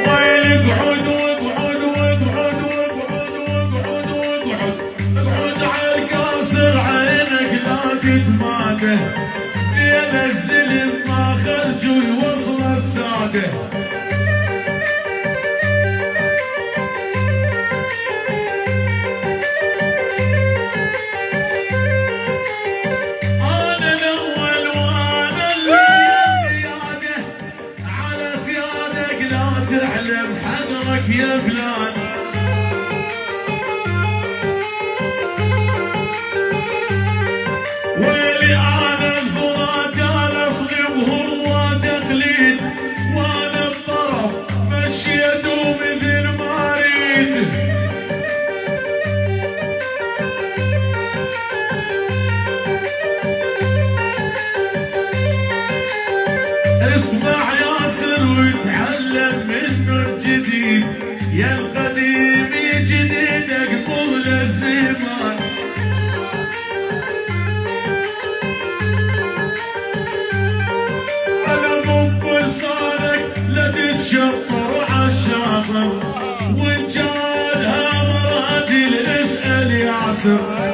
ويل اقعد واقعد واقعد واقعد واقعد واقعد اقعد على القاصر عينك لا تتماده لين الزلم ما خرج ويوصل الساده. تعلم حذرك يا فلان ويلي انا الفرات انا اصغب هو تقليد وانا الطرف مشيته مثل ما اريد. اسمع ياسر وتعلم منه الجديد يا القديم جديدك طول الزمان. انا ضب لسانك لا تتشطر عالشاطر وان جالها مراتي اسال ياسر.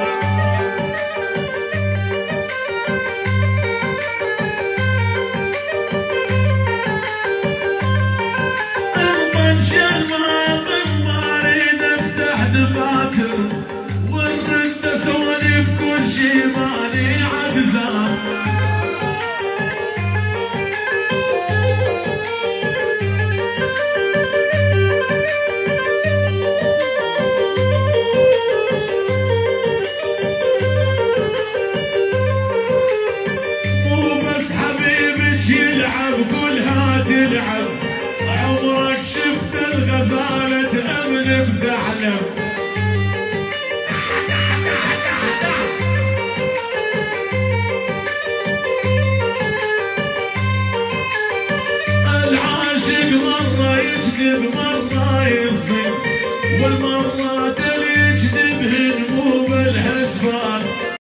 والرد سواليف كل شي ماني عجزان. مو بس حبيبك يلعب كلها تلعب عمرك شفت الغزالة تأمن بثعلب. العاشق مرة يجذب مرة يصدم والمرة